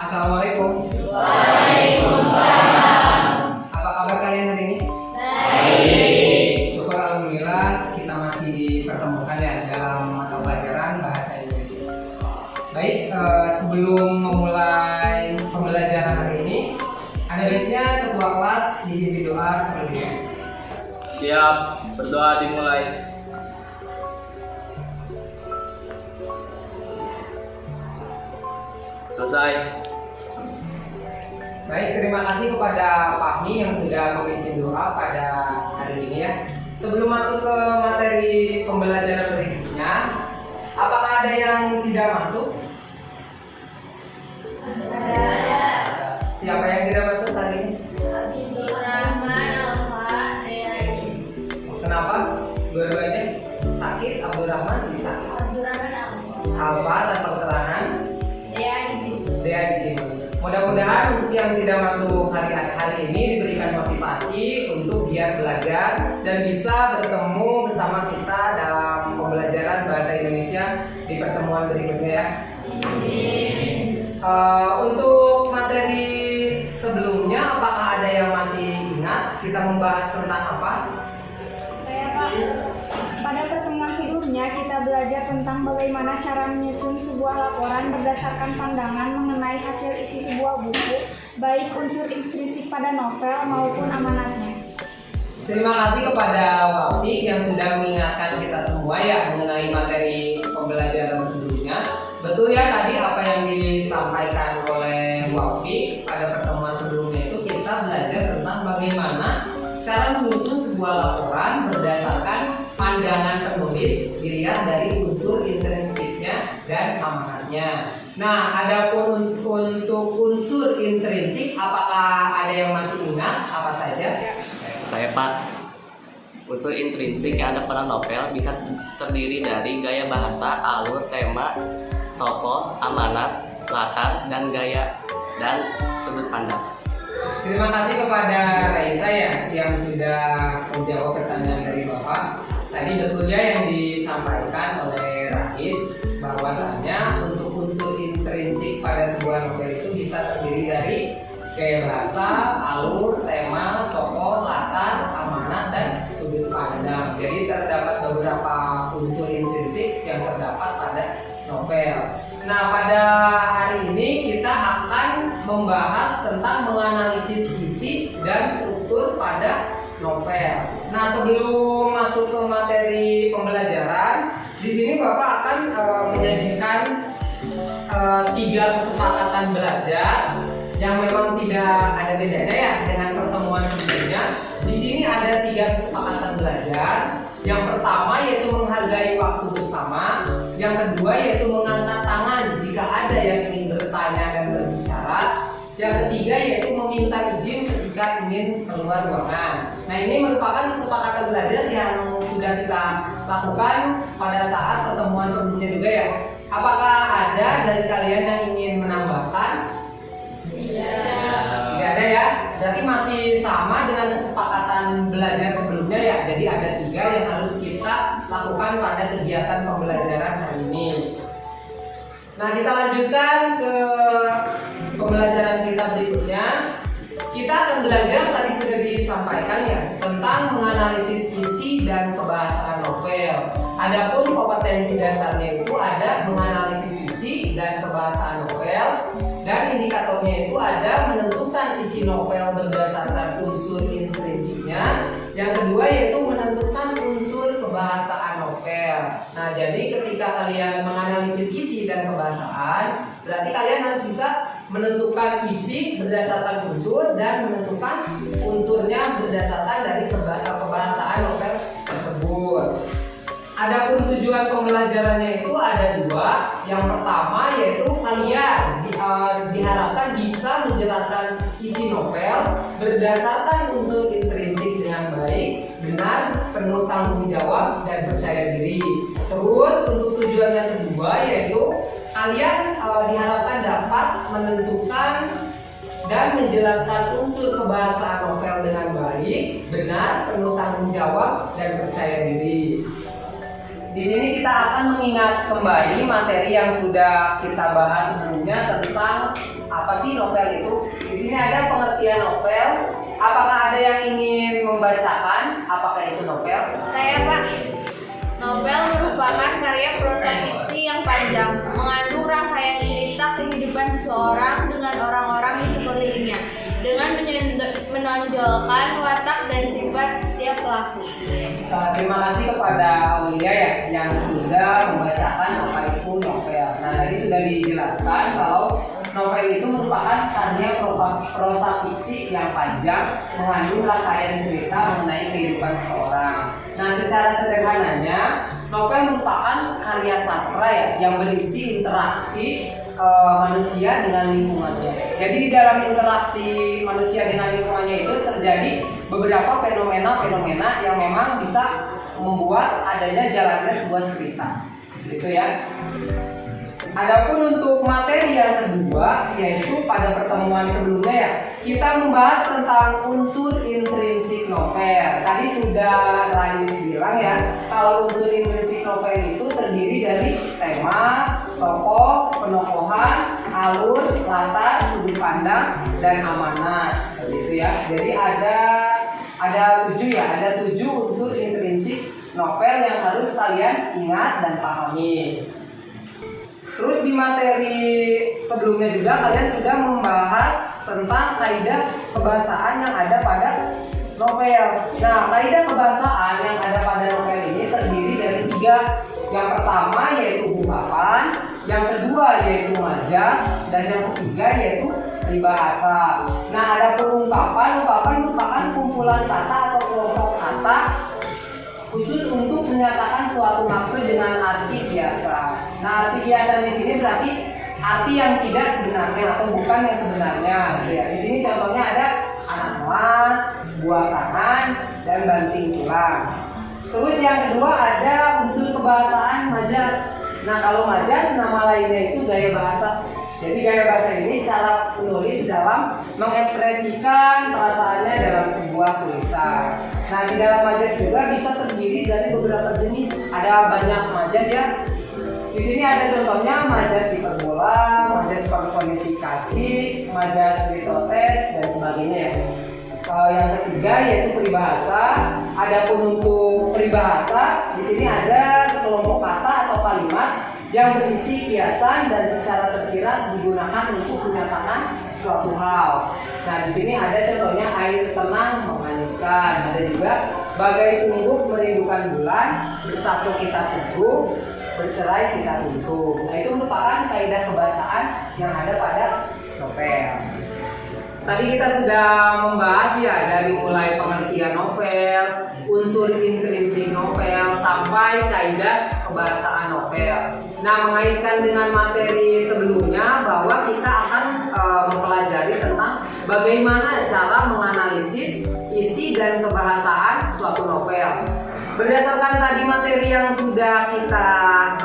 Assalamualaikum. Waalaikumsalam. Apa kabar kalian hari ini? Baik. Syukur alhamdulillah kita masih dipertemukan ya dalam mata pelajaran bahasa Indonesia. Baik, sebelum memulai pembelajaran hari ini, ada baiknya ketua kelas dipimpin doa terlebih dahulu. Siap, berdoa dimulai. Selesai. Baik, terima kasih kepada Pak Mi yang sudah memimpin doa pada hari ini ya. Sebelum masuk ke materi pembelajaran berikutnya, apakah ada yang tidak masuk? Ada. Siapa yang tidak masuk hari ini? Abdul Rahman Alfa Dea. Kenapa? Dua-duanya sakit. Abdul Rahman bisa. Abdul Rahman Alfa Alfa tanpa keterangan. Dea izin. Dia izin. Mudah-mudahan untuk yang tidak masuk hari ini diberikan motivasi untuk giat belajar dan bisa bertemu bersama kita dalam pembelajaran bahasa Indonesia di pertemuan berikutnya ya. Untuk materi sebelumnya, apakah ada yang masih ingat kita membahas tentang apa? Saya Pak, pada pertemuan sebelumnya kita belajar tentang bagaimana cara menyusun sebuah laporan berdasarkan pandangan mengenai hasil isi sebuah buku, baik unsur intrinsik pada novel maupun amanatnya. Terima kasih kepada Wafik yang sudah mengingatkan kita semua ya mengenai materi pembelajaran sebelumnya. Betul ya, tadi apa yang disampaikan oleh Wafik pada pertemuan sebelumnya itu kita belajar tentang bagaimana cara menyusun sebuah laporan berdasarkan pandangan penulis dilihat dari unsur intrinsiknya dan amanatnya. Nah, adapun untuk unsur intrinsik, apakah ada yang masih ingat apa saja? Saya Pak. Unsur intrinsik yang ada pada novel bisa terdiri dari gaya bahasa, alur, tema, tokoh, amanat, latar, dan gaya dan sudut pandang. Terima kasih kepada Raisa ya yang sudah menjawab pertanyaan dari Bapak. Tadi betulnya yang disampaikan oleh Rais bahwasanya untuk unsur intrinsik pada sebuah novel itu bisa terdiri dari gaya bahasa, alur, tema, tokoh, latar, amanat, dan sudut pandang. Jadi terdapat beberapa unsur intrinsik yang terdapat pada novel. Nah, pada hari ini kita akan membahas tentang menganalisis isi dan struktur pada novel. Nah, sebelum masuk ke materi pembelajaran, di sini Bapak akan menyajikan 3 kesepakatan belajar yang memang tidak ada bedanya ya dengan pertemuan sebelumnya. Di sini ada 3 kesepakatan belajar. Yang pertama yaitu menghargai waktu bersama. Yang kedua yaitu mengangkat tangan jika ada yang ingin bertanya dan berbicara. Yang ketiga yaitu meminta izin ketika ingin keluar ruangan. Nah, ini merupakan kesepakatan belajar yang sudah kita lakukan pada saat pertemuan sebelumnya juga ya. Apakah ada dari kalian yang ingin menambahkan? Tidak ada ya. Berarti masih sama dengan kesepakatan belajar sebelumnya ya. Jadi ada 3 yang harus kita lakukan pada kegiatan pembelajaran hari ini. Nah, kita lanjutkan ke pembelajaran kita berikutnya. Kita akan belajar, tadi sudah disampaikan ya, tentang menganalisis isi dan kebahasaan novel. Adapun kompetensi dasarnya itu ada menganalisis isi dan kebahasaan novel. Dan indikatornya itu ada menentukan isi novel berdasarkan unsur intrinsiknya. Yang kedua yaitu menentukan unsur kebahasaan novel. Nah, jadi ketika kalian menganalisis isi dan kebahasaan, berarti kalian harus bisa menentukan isi berdasarkan unsur dan menentukan unsurnya berdasarkan dari kebahasaan novel tersebut. Adapun tujuan pembelajarannya itu ada 2. Yang pertama yaitu kalian diharapkan bisa menjelaskan isi novel berdasarkan unsur intrinsik dengan baik, benar, penuh tanggung jawab, dan percaya diri. Terus untuk tujuan yang kedua yaitu kalian diharapkan dapat menentukan dan menjelaskan unsur kebahasaan novel dengan baik, benar, penuh tanggung jawab, dan percaya diri. Di sini kita akan mengingat kembali materi yang sudah kita bahas sebelumnya tentang apa sih novel itu. Di sini ada pengertian novel. Apakah ada yang ingin membacakan? Apakah itu novel? Saya Pak. Novel merupakan karya prosa fiksi yang panjang, mengandung rangkaian cerita kehidupan seseorang dengan orang-orang di sekelilingnya, dengan menonjolkan watak dan sifat setiap pelaku. Terima kasih kepada Aulia ya yang sudah membacakan apa itu novel. Nah, tadi sudah dijelaskan kalau novel itu merupakan karya prosa fiksi yang panjang, mengandung rangkaian cerita mengenai kehidupan seseorang. Nah, secara sederhananya, novel merupakan karya sastra ya yang berisi interaksi manusia dengan lingkungannya. Jadi di dalam interaksi manusia dengan lingkungannya itu terjadi beberapa fenomena-fenomena yang memang bisa membuat adanya jalannya sebuah cerita. Gitu ya. Adapun untuk materi yang kedua, yaitu pada pertemuan sebelumnya ya, kita membahas tentang unsur intrinsik novel. Tadi sudah Rais bilang ya, kalau unsur intrinsik novel itu terdiri dari tema, tokoh, penokohan, alur, latar, sudut pandang, dan amanat. Begitu ya. Jadi ada 7 unsur intrinsik novel yang harus kalian ingat dan pahami. Terus di materi sebelumnya juga kalian sudah membahas tentang kaidah kebahasaan yang ada pada novel. Nah, kaidah kebahasaan yang ada pada novel ini terdiri dari 3. Yang pertama yaitu ungkapan, yang kedua yaitu majas, dan yang ketiga yaitu peribahasa. Nah, ada ungkapan merupakan kumpulan kata atau kelompok kata khusus untuk menyatakan suatu maksud dengan arti biasa. Nah, arti biasa di sini berarti arti yang tidak sebenarnya atau bukan yang sebenarnya. Gitu ya. Di sini contohnya ada anak emas, buah tangan, dan banting tulang. Terus yang kedua ada unsur kebahasaan majas. Nah, kalau majas nama lainnya itu gaya bahasa. Jadi gaya bahasa ini cara penulis dalam mengekspresikan perasaannya dalam sebuah tulisan. Nah, di dalam majas juga bisa terdiri dari beberapa jenis. Ada banyak majas ya. Di sini ada contohnya majas hiperbola, majas personifikasi, majas litotes, dan sebagainya ya. Yang ketiga yaitu peribahasa. Adapun untuk peribahasa, di sini ada sekelompok kata atau kalimat yang berisi kiasan dan secara tersirat digunakan untuk menyatakan suatu hal. Nah, di sini ada contohnya air tenang menghanyutkan. Ada juga bagai ungguh merindukan bulan, bersatu kita teguh, bercerai kita tutup. Nah, itu merupakan kaidah kebahasaan yang ada pada novel. Tadi kita sudah membahas ya dari mulai pengertian novel, unsur intrinsik novel, sampai kaidah kebahasaan novel. Nah, mengaitkan dengan materi sebelumnya bahwa kita akan mempelajari tentang bagaimana cara menganalisis isi dan kebahasaan suatu novel. Berdasarkan tadi materi yang sudah kita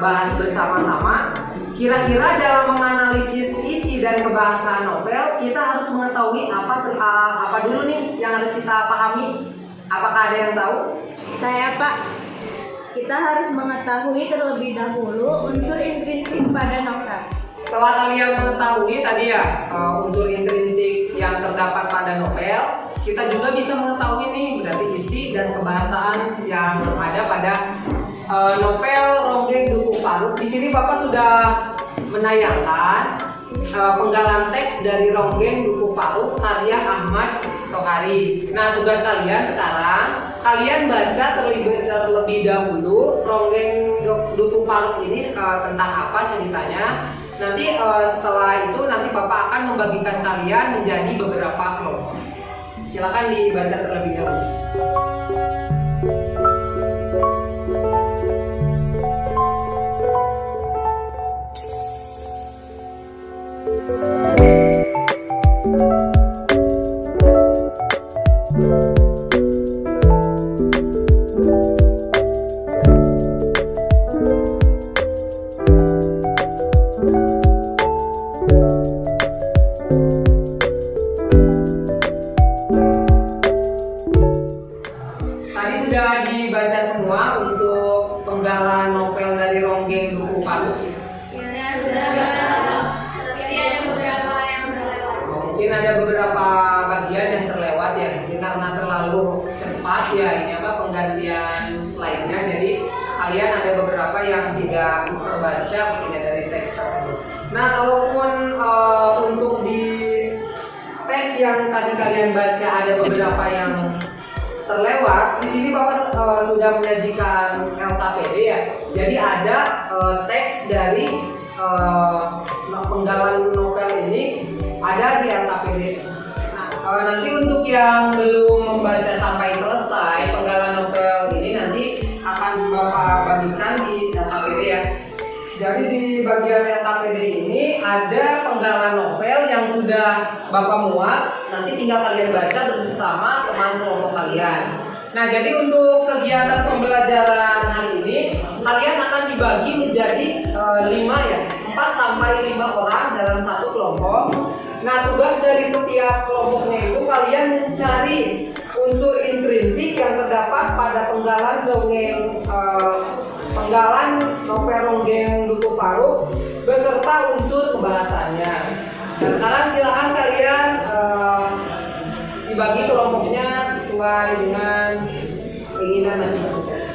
bahas bersama-sama, kira-kira dalam menganalisis isi dan kebahasaan novel, kita harus mengetahui apa dulu nih yang harus kita pahami? Apakah ada yang tahu? Saya Pak. Kita harus mengetahui terlebih dahulu unsur intrinsik pada novel. Setelah kalian mengetahui tadi ya unsur intrinsik yang terdapat pada novel, kita juga bisa mengetahui nih berarti isi dan kebahasaan yang ada pada novel Ronggeng Dukuh Parut. Di sini Bapak sudah menayangkan penggalan teks dari Ronggeng Dukuh Parut karya Ahmad Tohari. Nah, tugas kalian sekarang, kalian baca terlebih dahulu Ronggeng Dukuh Parut ini tentang apa ceritanya. Nanti setelah itu nanti Bapak akan membagikan kalian menjadi beberapa kelompok. Silakan dibaca terlebih dahulu. Tadi Ya, sudah Bang. Tapi ada beberapa yang terlewat. Mungkin ada beberapa bagian yang terlewat ya, mungkin karena terlalu cepat ya ini penggantian slide-nya, jadi kalian ada beberapa yang tidak terbaca mungkin ya dari teks tersebut. Nah, kalaupun untuk di teks yang tadi kalian baca ada beberapa yang terlewat, di sini Bapak sudah menyajikan LKPD ya. Jadi ada teks dari penggalan novel ini ada di LKPD. Nah, nanti untuk yang belum membaca sampai selesai penggalan novel ini nanti akan Bapak bagikan di LKPD ya. Jadi di bagian LKPD ini ada penggalan novel yang sudah Bapak muat, nanti tinggal kalian baca bersama teman kelompok kalian. Nah, jadi untuk kegiatan pembelajaran hari ini kalian akan dibagi menjadi 5 ya, 4 sampai 5 orang dalam satu kelompok. Nah, tugas dari setiap kelompoknya itu kalian mencari unsur intrinsik yang terdapat pada penggalan dongeng penggalan novel Ronggeng Dukuh Paruk beserta unsur pembahasannya. Nah, sekarang silakan kalian dibagi kelompoknya sesuai dengan keinginan masing-masing.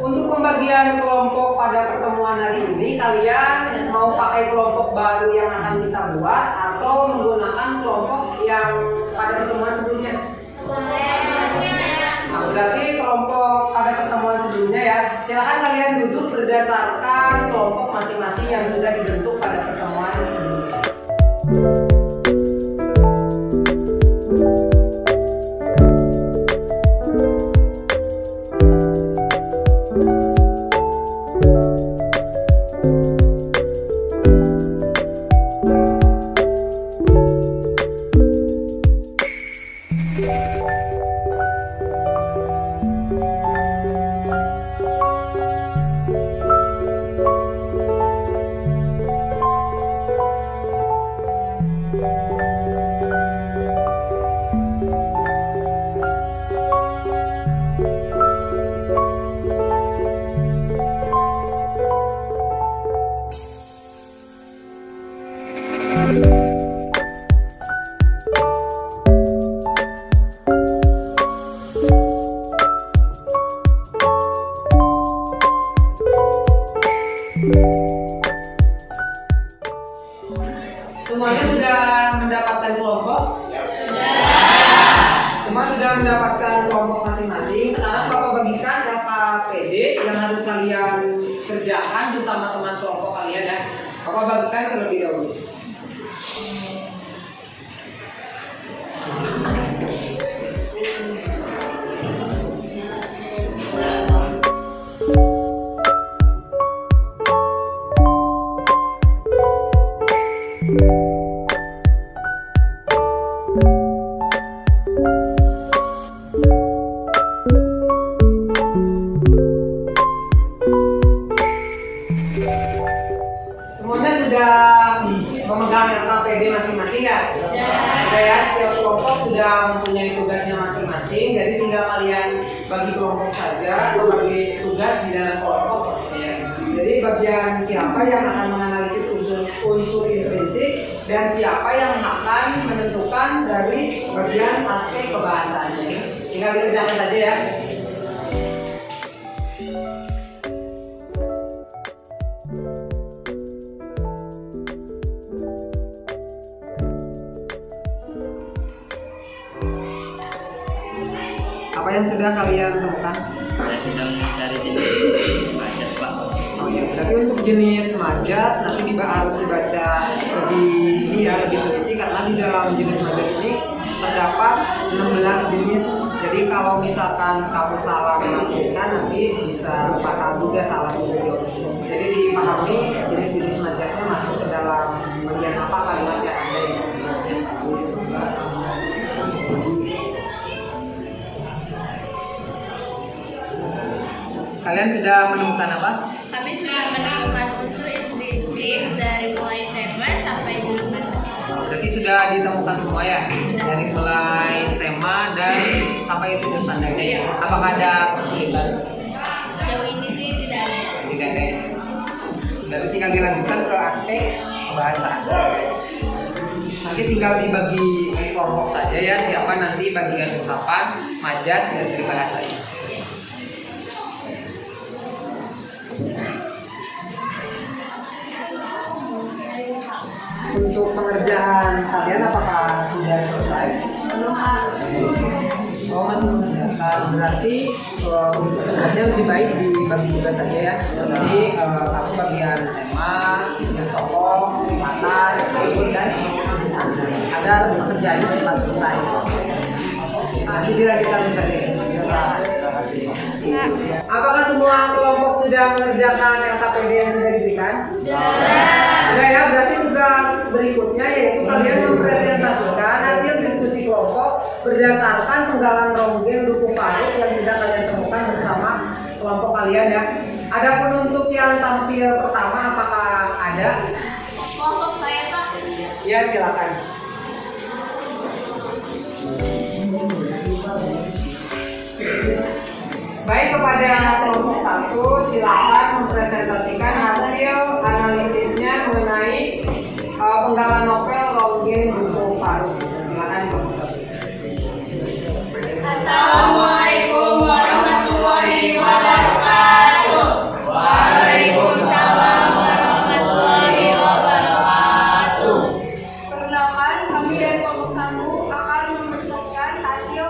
Untuk pembagian kelompok pada pertemuan hari ini, kalian mau pakai kelompok baru yang akan kita buat atau menggunakan kelompok yang pada pertemuan sebelumnya? Nah, berarti kelompok pada pertemuan sebelumnya ya. Silakan kalian duduk berdasarkan kelompok masing-masing yang sudah dibentuk pada pertemuan sebelumnya. Semuanya sudah mendapatkan kelompok? Semua sudah mendapatkan kelompok masing-masing. Sekarang Bapak bagikan LKPD yang harus kalian kerjakan bersama teman kelompok kalian ya. Bapak bagikan terlebih dahulu. Semuanya sudah memegang LKPD masing-masing ya? Sudah ya, setiap kelompok sudah mempunyai tugasnya masing-masing. Jadi tinggal kalian bagi kelompok saja atau bagi tugas di dalam kelompok ya. Jadi bagian siapa yang akan menganalisis unsur intrinsik dan siapa yang akan menentukan dari bagian aspek kebahasannya. Tinggal dikerjakan saja ya. Apa yang sudah kalian temukan? Saya sedang mencari jenis majas, Pak. Oh iya, berarti untuk jenis majas nanti harus dibaca lebih teliti karena di dalam jenis majas ini terdapat 16 jenis. Jadi kalau misalkan kamu salah menafsirkan nanti bisa patah juga salah juga. Jadi dipahami jenis-jenis majasnya masuk ke dalam bagian apa kalimat yang ada ini. Kalian sudah menemukan apa? Kami sudah menemukan unsur intrinsik dari mulai tema sampai judul. Berarti sudah ditemukan semua ya? Dari mulai tema dan sampai sudut pandangnya ya? Apakah ada kesulitan? Sejauh ini sih tidak ada. Tidak ada ya? Berarti tinggal dilanjutkan ke aspek bahasa. Nanti tinggal dibagi kelompok saja ya, siapa nanti bagian ungkapan, majas, dan peribahasanya. Untuk pengerjaan kalian apakah sudah selesai? Oh, masih mengerjakan. Berarti tugasnya lebih baik dibagi tugas saja ya. Jadi aku bagian tema, tugas tokoh, latar, dan ada pekerjaan yang cepat selesai. Nanti dilanjutkan saja. Apakah semua kelompok sudah mengerjakan LKPD yang sudah diberikan? Sudah ya, berarti tugas berikutnya yaitu kalian mempresentasikan hasil diskusi kelompok berdasarkan penggalan ronggeng duku parut yang sudah kalian temukan bersama kelompok kalian ya. Adapun untuk yang tampil pertama apakah ada? Kelompok saya, Pak. Ya, silakan. Baik, kepada kelompok 1 silakan mempresentasikan hasil analisisnya mengenai penggalan novel ronggeng duku parut. Silakan kelompok 1. Assalamualaikum warahmatullahi wabarakatuh. Waalaikumsalam warahmatullahi wabarakatuh. Perkenalkan, kami dari kelompok 1 akan mempresentasikan hasil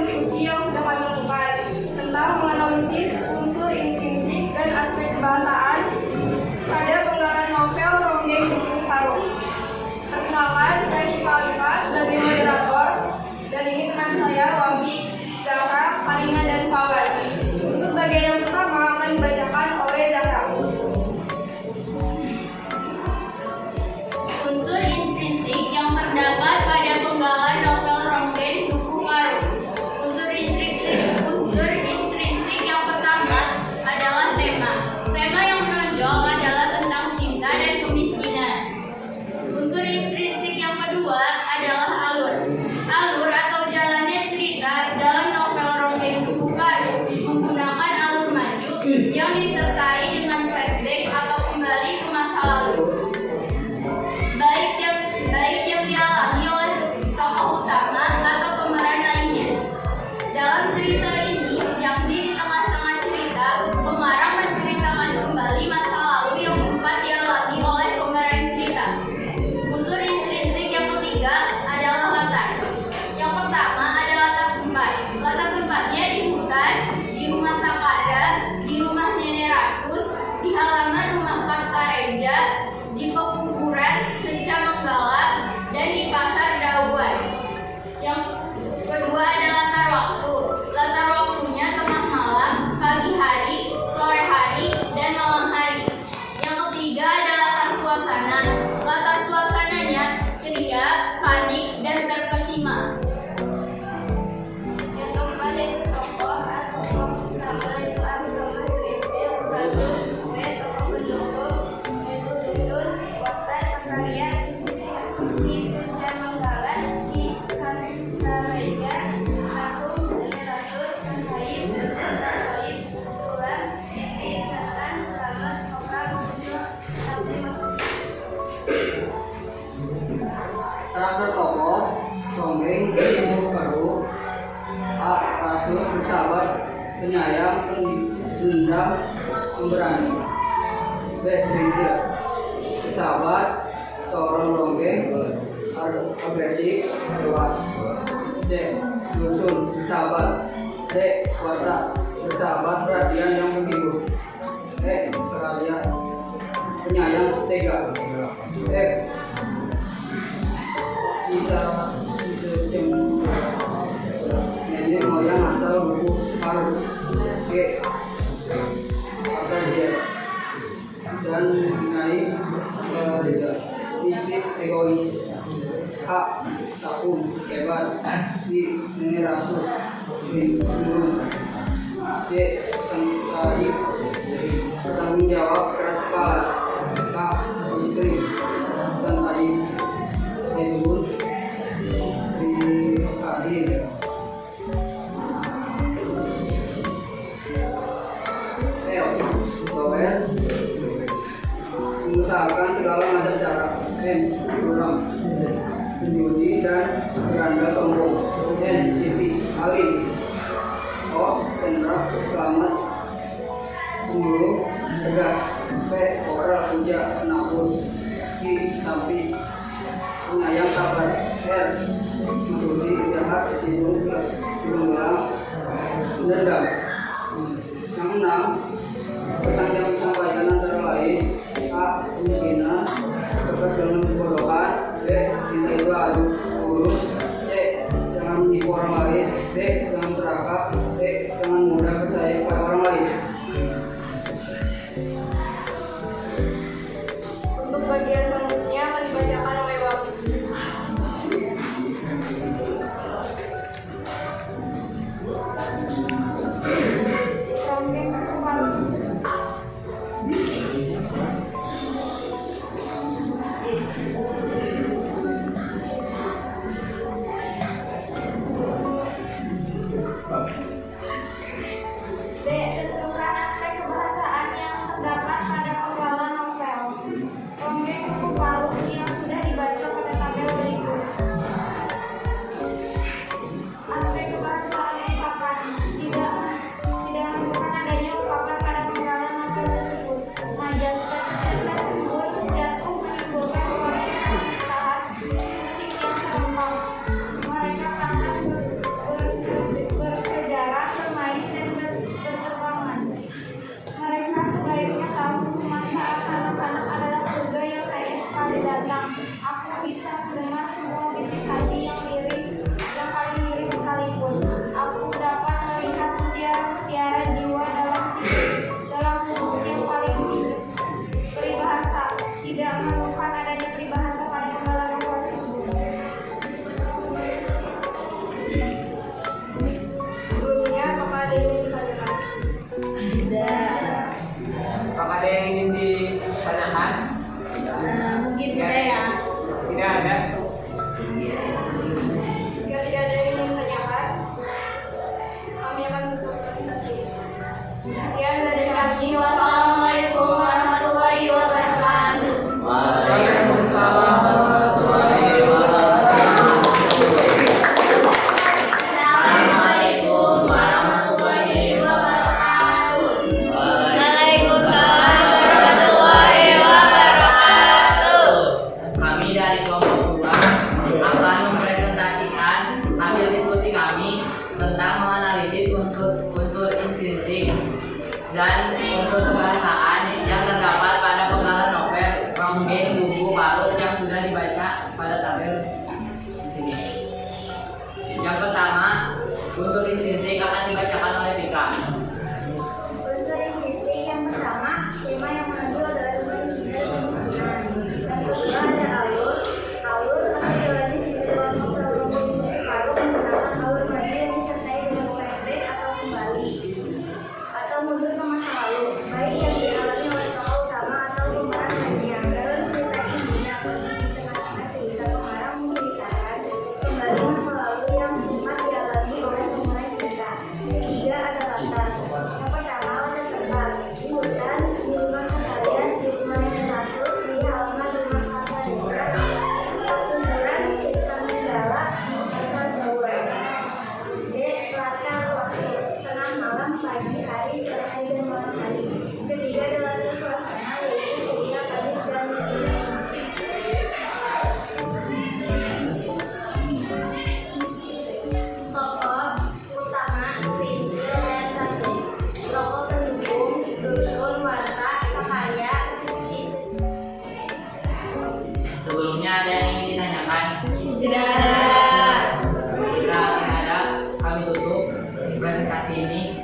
diskusi yang sudah kami lakukan tentang menganalisis unsur intrinsik dan aspek kebahasaan pada penggalan novel ronggeng duku parut. Perkenalkan, saya Syifa Alifah sebagai moderator dan ini teman saya Wabi, Zahra, Karina, dan Fawaz. Untuk bagian yang pertama akan dibacakan oleh Zahra. Unsur intrinsik yang terdapat pada penggalan novel ronggeng duku parut. Unsur intrinsik yang pertama adalah tema. Tema yang menonjol adalah tentang cinta dan kemiskinan. Unsur intrinsik yang kedua adalah alur. Alur atau jalannya cerita dalam novel ronggeng duku parut menggunakan alur maju yang disertai dengan flashback atau kembali ke masa lalu. Baik yang dialami oleh tokoh utama atau pemeran lainnya. Dalam cerita ini, yang di tengah-tengah cerita, pengarang menceritakan kembali masa lalu yang sempat dialami oleh pemeran cerita. Unsur intrinsik yang ketiga adalah latar. Yang pertama ada latar tempat. Latar tempatnya di hutan, di rumah Sakada, di rumah Nenek Rasus, di halaman rumah Kartareja, di pekuburan Secah Menggala, dan di pasar Dauan. Yang kedua ada latar waktu. Latar waktunya tengah malam, pagi hari, sore hari, dan malam hari. Yang ketiga ada latar suasana. Latar suasananya ceria, panik, dan terkesima. Yang keempat yaitu tokoh atau tokoh utama yaitu tokoh Gripil, Rasus, tokoh pendukung yaitu Dusun, Watak, Karya, di Secah Menggala, di Kartareja, Agung, Nenek Rasus, Haim, Haim, Sulam, Titi, Hasan, Selamat, Kopral, Muncul, Tapi Masuk. Karakter tokoh ronggeng duku parut: A. Rasus, bersahabat, penyayang, pendendam, pemberani. B. Serintil, bersahabat, seorang ronggeng, agresif, tewas. C. Dusun, bersahabat. D. Watak, bersahabat, perhatian yang menghibur. E. Karya, penyayang, tega. F. Bisa nenek moyang asal duku parut. G. Akar dia dan naik ke gereja. Mistik, egois. H. Takut, hebat. I. Nenek Rasus, lindung. J. Santai, bertanggung jawab, keras kepala. K. Istri, santai, lindung, prihatin. L. Bawel, mengusahakan segala macam cara. N. Kurang sembunyi dan berandal sombong. N. Siti alim. O. Cendra selamat pemuluh tegas. P. Oral puja penakut. Q. Sapi penyayang sabar. R. Suci jahat hidung belang dendam. Yang 6, pesan yang disampaikan antara lain: A. Kemungkinan dekat dengan kebodohan. B. Cinta itu adu tulus. C. Jangan menipu orang lain. D. Jangan serakah. E. Jangan mudah percaya kepada orang lain. Untuk bagian selanjutnya akan dibacakan oleh Bapak. Ronggeng Buku Palu. B. Tentukan aspek kebahasaan yang terdapat pada penggalan novel Ronggeng Buku Palu yang sudah dibaca pada tabel berikut. Aspek kebahasaan ungkapan tidak menemukan adanya ungkapan pada penggalan novel tersebut. Majas dan tersebut jatuh menimbulkan suara kesahan musik yang serempak. Mereka pantas berkejaran, bermain dan berterbangan. Mereka sebaiknya tahu rumah saat anak-anak adalah surga yang kaya sekali datang. Aku bisa mendengar semua bisik hati yang paling lirih sekalipun. Aku dapat melihat mutiara-mutiara jiwa dalam tubuh yang paling peribahasa. Tidak menemukan adanya peribahasa pada penggalan novel tersebut. Sebelumnya, apakah ada yang ingin ditanyakan? Tidak. Apakah ada yang ingin ditanyakan? Mungkin tidak ya. Tidak ada. Jika tidak ada yang ingin ditanyakan, kami akan tutup presentasi. Sekian dari kami. Wassalamualaikum warahmatullahi wabarakatuh. Waalaikumsalam warahmatullahi Assalamualaikum warahmatullahi wabarakatuh. Waalaikumsalam warahmatullahi wabarakatuh. Kami dari kelompok 2 akan mempresentasikan hasil diskusi kami tentang menganalisis unsur intrinsik dan unsur kebahasaan yang terdapat pada penggalan novel Ronggeng Buku Palu yang sudah dibaca pada tabel di sini. Yang pertama, unsur intrinsik akan dibacakan oleh Vika. Unsur intrinsik yang pertama, tema yang menonjol adalah unsur intrinsik dan kemungkinan. Yang kedua ada alur. Alur akan dijalani di dalam novel Ronggeng Buku Palu menggunakan alur maju yang disertai dengan flashback atau kembali atau mundur ke masa lalu, baik yang dialami oleh tokoh utama atau pemeran lainnya. Dalam cerita ini akan di tengah-tengah cerita pengarang menceritakan kembali masa lalu yang sempat dialami oleh pemeran cerita. Ketiga ada latar. Yang pertama latar tempat di hutan, di rumah sekalian, di rumah yang masuk, di halaman rumah kakak kuburan, cerita menggala, asal jauh. D. Latar waktu tengah malam, pagi hari, sore hari dan malam hari. Ketiga adalah suasana, yaitu ceria, kadis dan tokoh utama, Prinsil dan kasus. Tokoh pendukung, dusun, warta, sahaya, Sebelumnya ada yang ingin ditanyakan? Tidak ada. Jika tidak ada, kami tutup presentasi ini.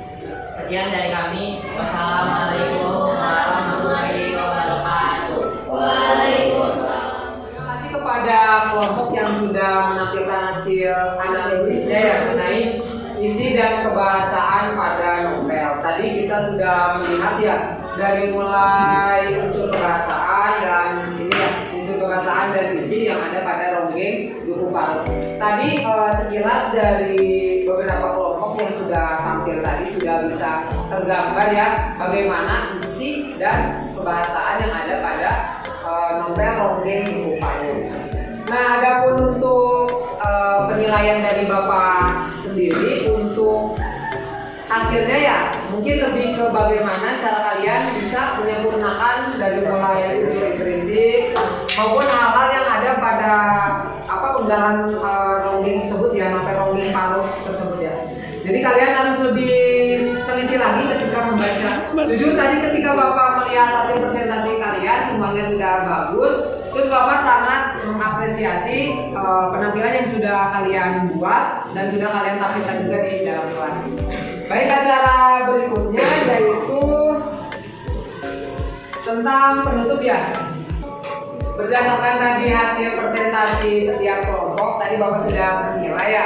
Sekian dari kami. Wassalamualaikum warahmatullahi wabarakatuh. Waalaikumsalam. Terima kasih kepada kelompok yang sudah menampilkan hasil analisisnya ya mengenai isi dan kebahasaan pada novel. Tadi kita sudah melihat ya dari mulai unsur kebahasaan dan ini ya unsur kebahasaan dan isi yang ada pada Ronggeng Buku Palu. Tadi sekilas dari beberapa kelompok yang sudah tampil tadi sudah bisa tergambar ya bagaimana isi dan kebahasaan yang ada pada novel Ronggeng Ibu Payung. Nah, adapun untuk penilaian dari Bapak sendiri untuk hasilnya ya mungkin lebih ke bagaimana cara kalian bisa menyempurnakan dari mulai unsur intrinsik maupun hal-hal yang ada pada unggahan Ronggeng tersebut ya, novel Ronggeng Parung tersebut ya. Jadi kalian harus lebih teliti lagi ketika membaca. Jujur tadi ketika Bapak melihat hasil presentasi kalian semuanya sudah bagus, terus Bapak sangat mengapresiasi penampilan yang sudah kalian buat dan sudah kalian tampilkan juga di dalam kelas. Baik, acara berikutnya yaitu tentang penutup ya. Berdasarkan tadi hasil presentasi setiap kelompok, tadi Bapak sudah menilai ya.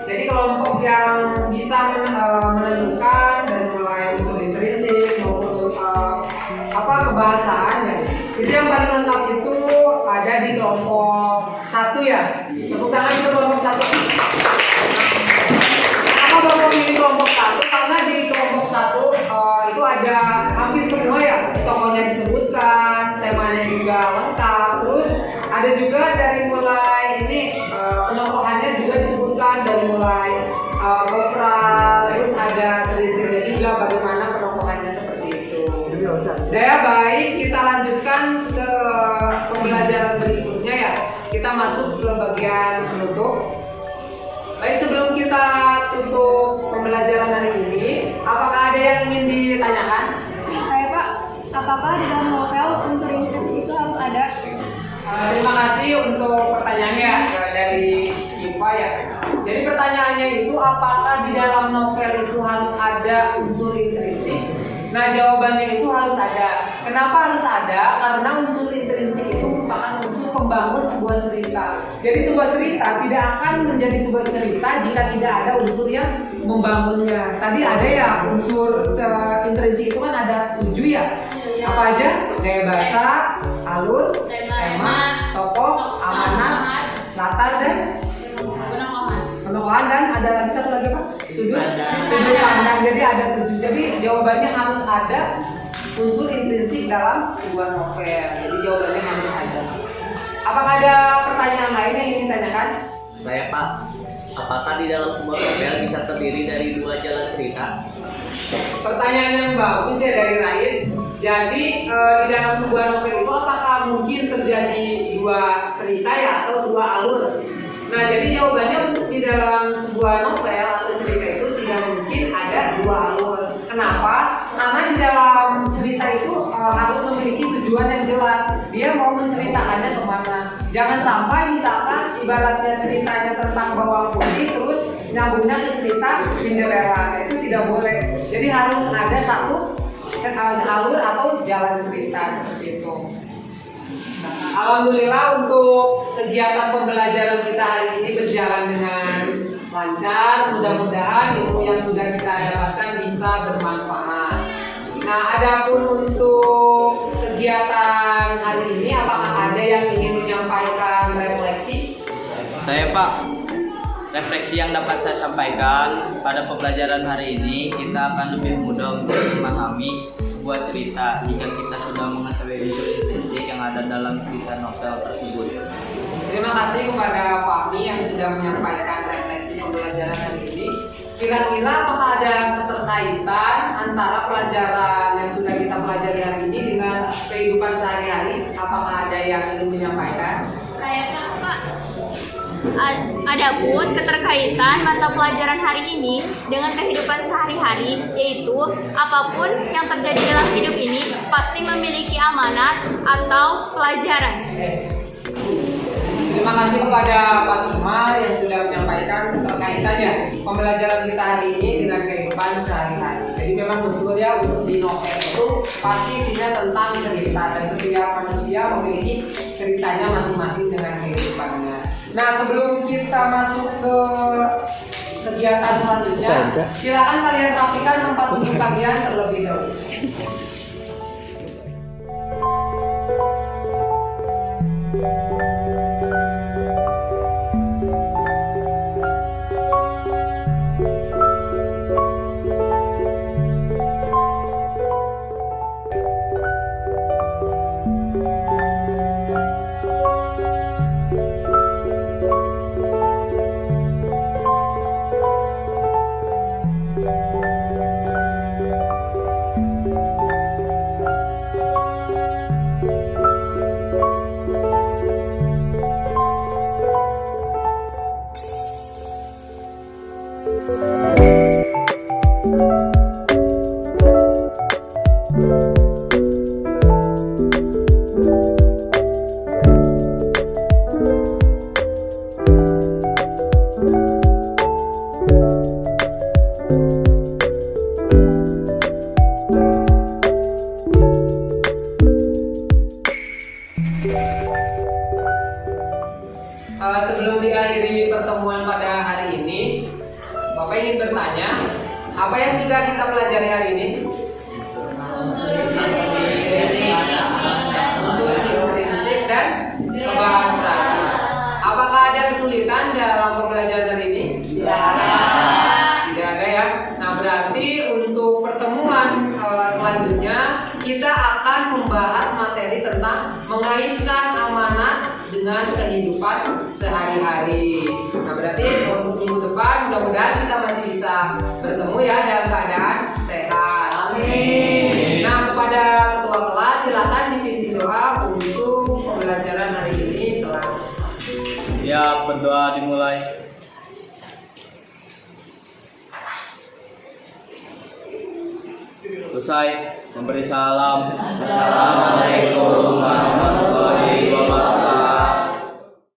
Jadi kelompok yang bisa menentukan dari mulai unsur intrinsik maupun kebahasaan ya, itu yang paling lengkap itu ada di kelompok 1 ya. Tepuk tangan untuk kelompok 1. Kenapa Bapak pilih kelompok 1? Karena di kelompok 1 itu ada hampir semua ya, tokohnya disebutkan, temanya juga lengkap, terus ada juga dari mulai ini penokohannya juga disebutkan dari mulai kopral, terus ada selintirnya juga bagaimana penokohannya seperti itu. Ya baik, kita lanjutkan ke pembelajaran berikutnya ya. Kita masuk ke bagian penutup. Baik, sebelum kita tutup pembelajaran hari ini, apakah ada yang ingin ditanyakan? Saya Pak, apakah di dalam novel unsur intrinsik itu harus ada? Terima kasih untuk pertanyaannya dari Siva ya. Jadi pertanyaannya itu apakah di dalam novel itu harus ada unsur intrinsik? Nah, jawabannya itu harus ada. Kenapa harus ada? Karena unsur intrinsik itu merupakan unsur pembangun sebuah cerita. Jadi sebuah cerita tidak akan menjadi sebuah cerita jika tidak ada unsur yang membangunnya. Tadi ada ya unsur intrinsik itu kan ada 7 ya. Apa aja? Gaya bahasa, alur, tema, tokoh, amanat, latar dan penokohan, dan ada lagi satu lagi Pak? Sudut pandang. Jadi ada 7. Jadi jawabannya harus ada unsur intrinsik dalam sebuah novel. Jadi jawabannya harus ada. Apakah ada pertanyaan lain yang ingin ditanyakan? Saya Pak, apakah di dalam sebuah novel bisa terdiri dari 2 jalan cerita? Pertanyaan yang bagus ya dari Rais. Jadi di dalam sebuah novel itu apakah mungkin terjadi 2 cerita ya atau 2 alur? Nah, jadi jawabannya untuk di dalam sebuah novel atau cerita itu tidak mungkin ada 2 alur. Kenapa? Karena di dalam cerita itu harus memiliki tujuan yang jelas. Dia mau menceritakannya kemana. Jangan sampai misalkan ibaratnya ceritanya tentang bawang putih terus nyambungnya ke cerita Cinderella. Nah, itu tidak boleh. Jadi harus ada satu alur atau jalan cerita seperti itu. Alhamdulillah untuk kegiatan pembelajaran kita hari ini berjalan dengan lancar. Mudah-mudahan ilmu yang sudah kita dapatkan bisa bermanfaat. Nah, adapun untuk kegiatan hari ini, apakah ada yang ingin menyampaikan refleksi? Saya Pak, refleksi yang dapat saya sampaikan pada pembelajaran hari ini, kita akan lebih mudah untuk memahami sebuah cerita jika kita sudah mengetahui unsur intrinsik yang ada dalam cerita novel tersebut. Terima kasih kepada Fahmi yang sudah menyampaikan refleksi pembelajaran hari ini. Kira-kira apakah ada keterkaitan antara pelajaran yang sudah kita pelajari hari ini dengan kehidupan sehari-hari? Apakah ada yang ingin menyampaikan? Saya Pak. Adapun keterkaitan mata pelajaran hari ini dengan kehidupan sehari-hari, yaitu apapun yang terjadi dalam hidup ini pasti memiliki amanat atau pelajaran. Terima kasih kepada Fatima yang sudah menyampaikan keterkaitannya pembelajaran kita hari ini dengan kehidupan sehari-hari. Jadi memang betul ya, untuk di novel itu pasti isinya tentang cerita dan setiap manusia memiliki ceritanya masing-masing dengan kehidupannya. Nah, sebelum kita masuk ke kegiatan selanjutnya, silakan kalian rapikan tempat duduk kalian terlebih dahulu. Sebelum diakhiri pertemuan pada hari ini, Bapak ingin bertanya, apa yang sudah kita pelajari hari ini? Unsur intrinsik dan kebahasaan. Apakah ada kesulitan dalam pembelajaran hari ini? Tidak ada ya. Nah, berarti untuk pertemuan selanjutnya kita akan membahas materi tentang mengaitkan amanat dengan kehidupan sehari-hari. Nah, berarti untuk minggu depan mudah-mudahan kita masih bisa bertemu ya dalam keadaan sehat. Amin. Nah, kepada ketua kelas silakan dipimpin doa untuk pembelajaran hari ini kelas. Ya, berdoa dimulai. Selesai memberi salam. Assalamualaikum warahmatullahi wabarakatuh.